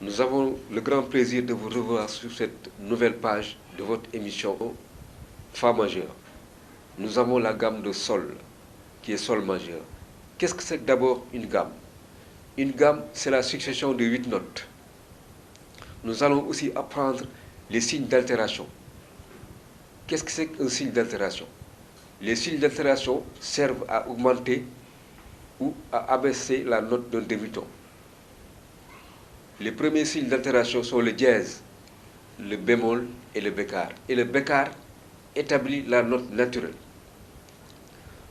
Nous avons le grand plaisir de vous revoir sur cette nouvelle page de votre émission Fa majeur. Nous avons la gamme de sol, qui est sol majeur. Qu'est-ce que c'est d'abord une gamme? Une gamme, c'est la succession de 8 notes. Nous allons aussi apprendre les signes d'altération. Qu'est-ce que c'est qu'un signe d'altération? Les signes d'altération servent à augmenter ou à abaisser la note d'un demi-ton. Les premiers signes d'altération sont le dièse, le bémol et le bécard. Et le bécard établit la note naturelle.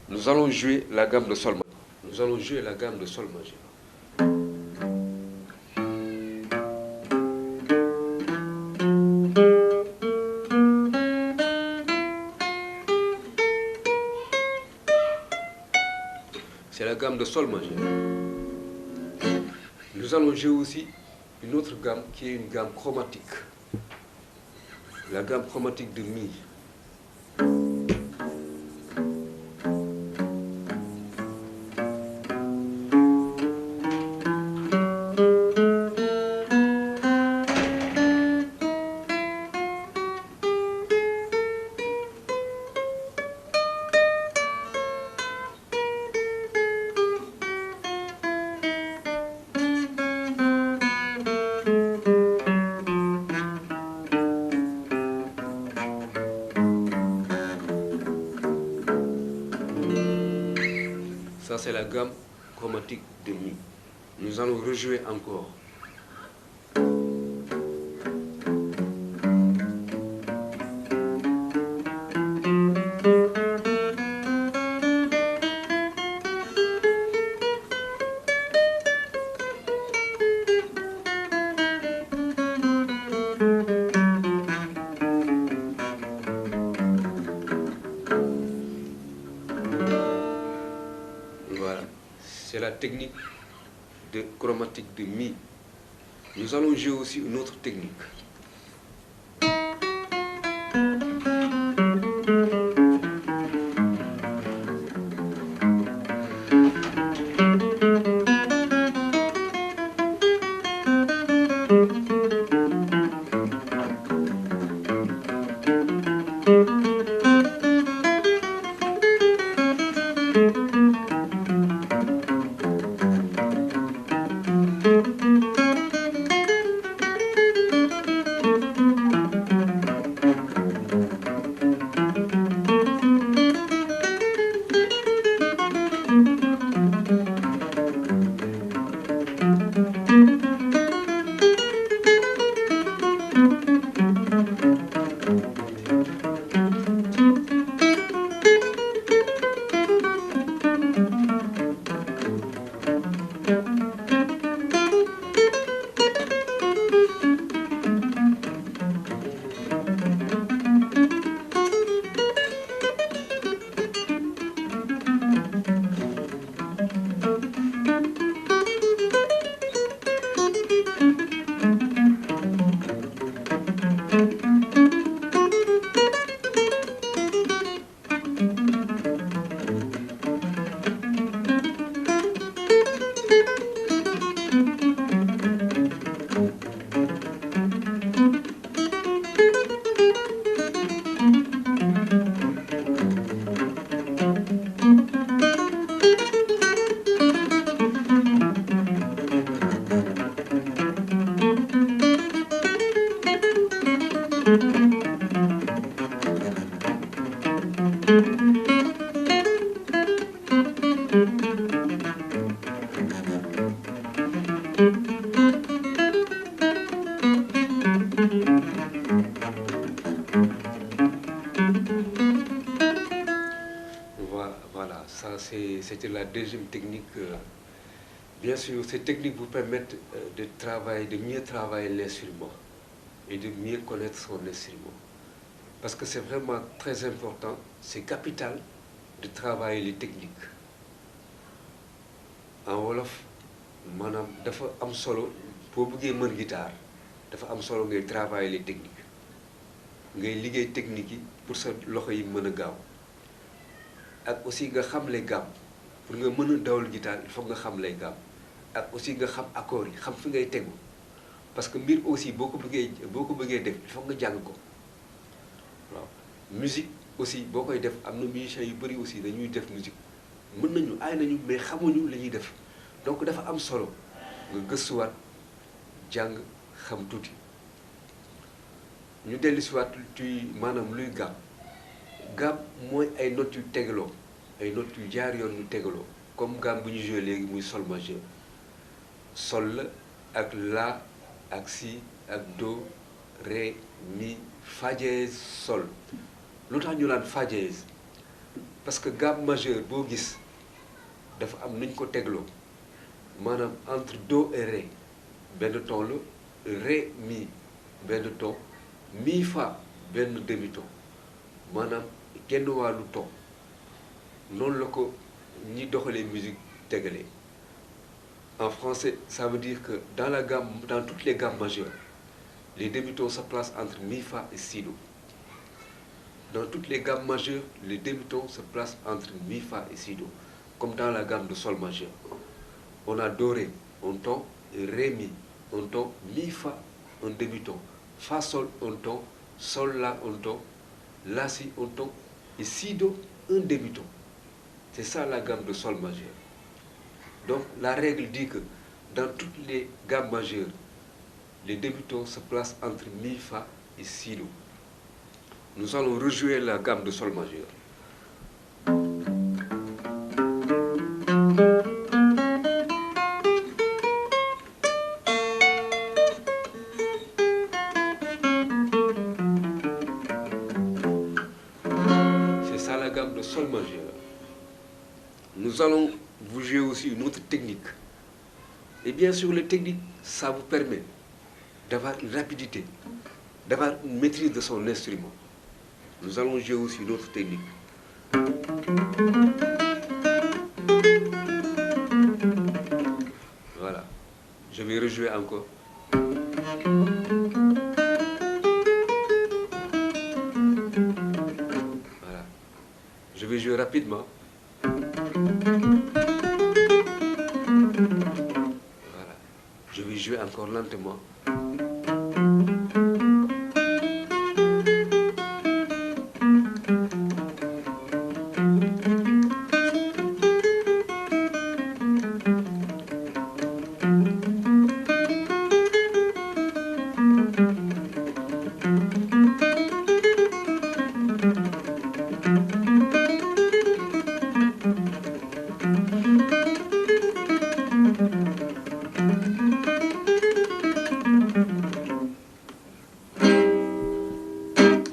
Nous allons jouer la gamme de sol majeur. Nous allons jouer la gamme de sol majeur. C'est la gamme de sol majeur. Nous allons jouer aussi une autre gamme qui est une gamme chromatique. La gamme chromatique de mi. Ça, c'est la gamme chromatique de mi. Nous allons rejouer encore. Voilà, c'est la technique de chromatique de mi. Nous allons jouer aussi une autre technique. Voilà, ça c'était la deuxième technique. Bien sûr, ces techniques vous permettent de mieux travailler l'instrument et de mieux connaître son instrument. Parce que c'est vraiment très important, c'est capital de travailler les techniques. En wolof, maanaam dafa am solo boo bëggee mën guitare dafa am solo ngay travailler les techniques ngay liggéey technique yi pour sa loxo yi mën a gaaw ak aussi nga xam les gammes pour nga mën a dawal guitare il faut nga xam les gammes ak aussi nga xam accords yi xam fi ngay tegu parce que mbir aussi boo ko bëggee def il faut nga jàng ko waaw musique aussi boo koy def am na musiciens yu bëri aussi dañuy def musique mën nañu aay nañu mais xamuñu la ñuy def donc dafa am solo nga gëstuwaat jàng xam tuuti ñu dellusiwaat ci maanaam luy gamme gamme mooy ay notes yu tegaloo ay notes yu jaar yoon yu tegaloo comme gamme bu ñu joué léegi muy sol majeur sol la ak la ak si ak do ré mi fa dièse sol lu tax ñu naan fa dièse parce que gamme majeure boo gis dafa am nuñ ko tegloo maanaam entre do et ré benn ton la ré mi benn ton mi fa benn demi-ton maanaam genn wàllu ton noonu la ko ñi doxalee musique tegalee en français ça veut dire que dans toutes les gammes majeures les demi-tons se placent entre mi fa et si do. Dans toutes les gammes majeures les demi-tons se placent entre mi fa et si do, comme dans la gamme de sol majeur. On a do ré un ton, ré mi un ton, mi fa un demi-ton, fa sol un ton, sol la un ton, la si un ton et si do un demi-ton. C'est ça la gamme de sol majeur. Donc la règle dit que dans toutes les gammes majeures les demi-tons se placent entre mi fa et si do. Nous allons rejouer la gamme de sol majeur. C'est ça la gamme de sol majeur. Nous allons vous jouer aussi une autre technique. Et bien sûr, les techniques, ça vous permet d'avoir une rapidité, d'avoir une maîtrise de son instrument. Nous allons jouer aussi une autre technique. Voilà. Je vais rejouer encore. Voilà. Je vais jouer rapidement. Voilà. Je vais jouer encore lentement.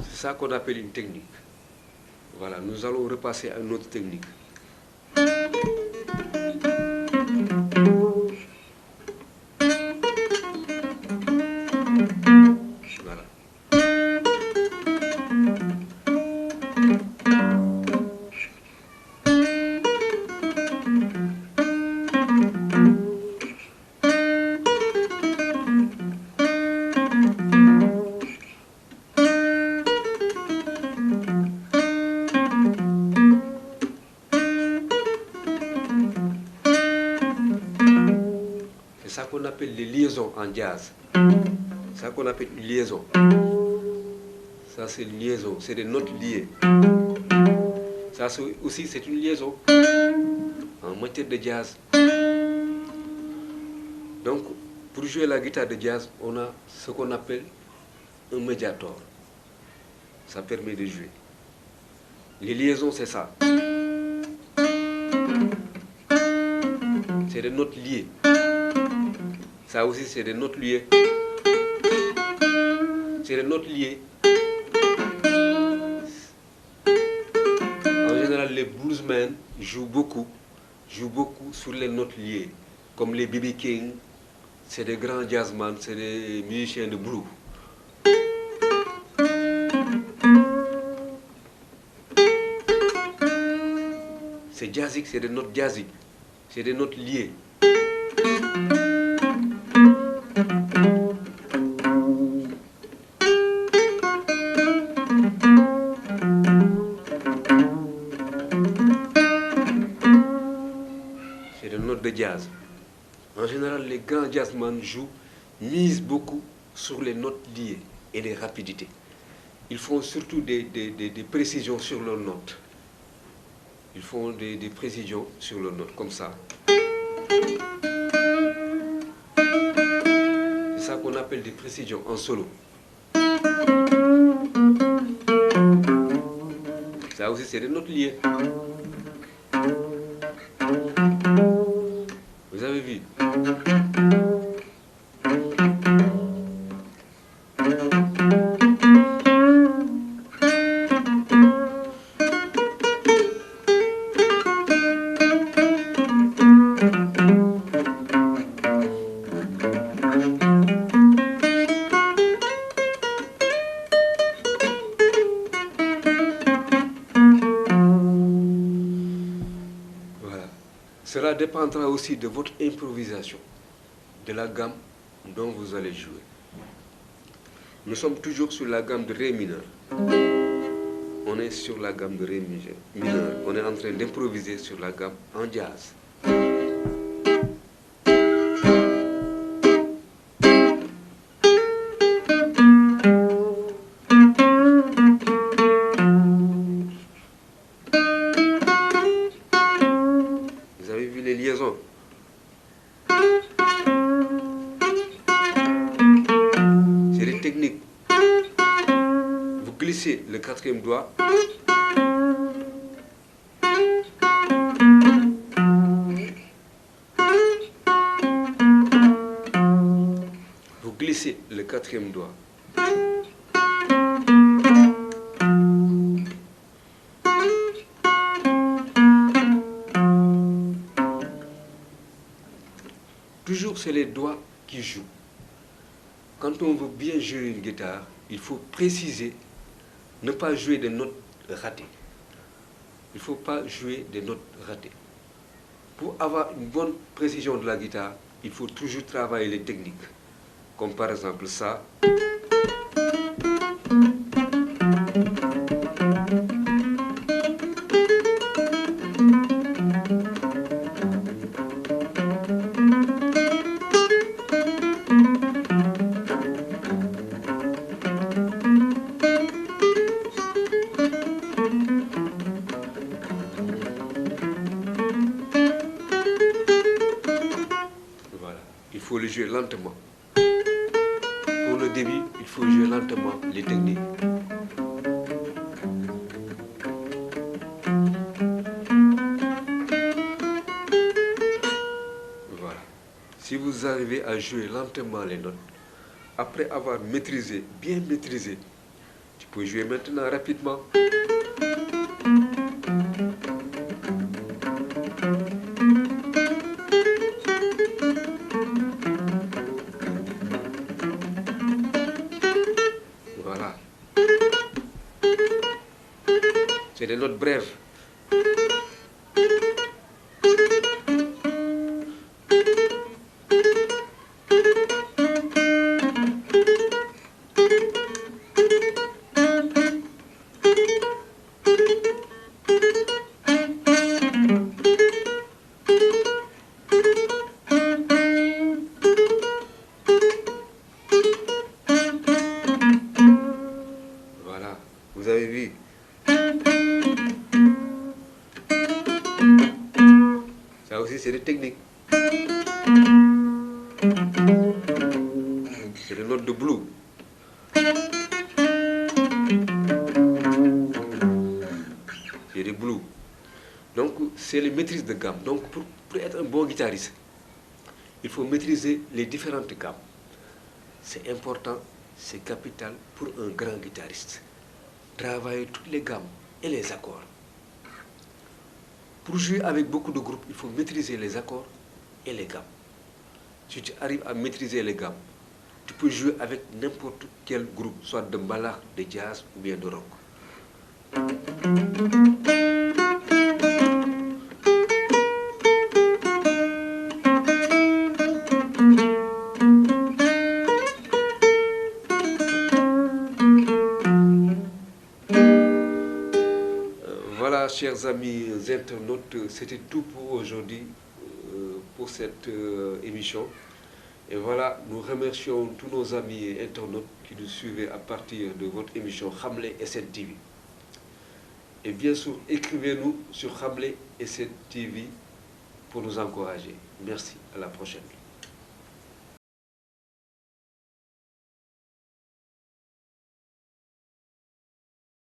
C'est ça qu'on appelle une technique. Voilà, nous allons repasser à une autre technique. Voilà. C'est ça qu'on appelle les liaisons en jazz. C'est ça qu'on appelle une liaison. Ça, c'est une liaison, c'est des notes liées. Ça aussi, c'est une liaison en matière de jazz. Donc, pour jouer la guitare de jazz, on a ce qu'on appelle un médiator. Ça permet de jouer. Les liaisons, c'est ça. C'est des notes liées. Ça aussi, c'est des notes liées. C'est des notes liées. En général, les bluesmen jouent beaucoup sur les notes liées. Comme les B.B. King, c'est des grands jazzmen, c'est des musiciens de blues. C'est jazzique, c'est des notes jazziques. C'est des notes liées. C'est des notes de jazz. En général, les grands jazzmen jouent misent beaucoup sur les notes liées et les rapidités. Ils font surtout des précisions sur leurs notes. Ils font des précisions sur leurs notes, comme ça. C'est ça qu'on appelle des précisions en solo. Ça aussi, c'est des notes liées. Vous avez vu? Cela dépendra aussi de votre improvisation, de la gamme dont vous allez jouer. Nous sommes toujours sur la gamme de Ré mineur. On est sur la gamme de Ré mineur. On est en train d'improviser sur la gamme en jazz. C'est des techniques. Vous glissez le quatrième doigt. Vous glissez le quatrième doigt. Toujours, c'est les doigts qui jouent. Quand on veut bien jouer une guitare, il faut préciser, ne pas jouer des notes ratées. Il ne faut pas jouer des notes ratées. Pour avoir une bonne précision de la guitare, il faut toujours travailler les techniques. Comme par exemple ça. Il faut le jouer lentement. Pour le début, il faut jouer lentement les techniques. Voilà. Si vous arrivez à jouer lentement les notes, après avoir maîtrisé, bien maîtrisé, tu peux jouer maintenant rapidement. Voilà. C'est des notes brèves. Vous avez vu? Ça aussi, c'est des techniques. C'est des notes de blues. C'est des blues. Donc, c'est les maîtrises de gamme. Donc, pour être un bon guitariste, il faut maîtriser les différentes gammes. C'est important, c'est capital pour un grand guitariste. Travailler toutes les gammes et les accords. Pour jouer avec beaucoup de groupes, il faut maîtriser les accords et les gammes. Si tu arrives à maîtriser les gammes, tu peux jouer avec n'importe quel groupe, soit de mbalax, de jazz ou bien de rock. Voilà, chers amis internautes, c'était tout pour aujourd'hui, pour cette émission. Et voilà, nous remercions tous nos amis et internautes qui nous suivaient à partir de votre émission Khamlé SN TV. Et bien sûr, écrivez-nous sur Khamlé SN TV pour nous encourager. Merci, à la prochaine.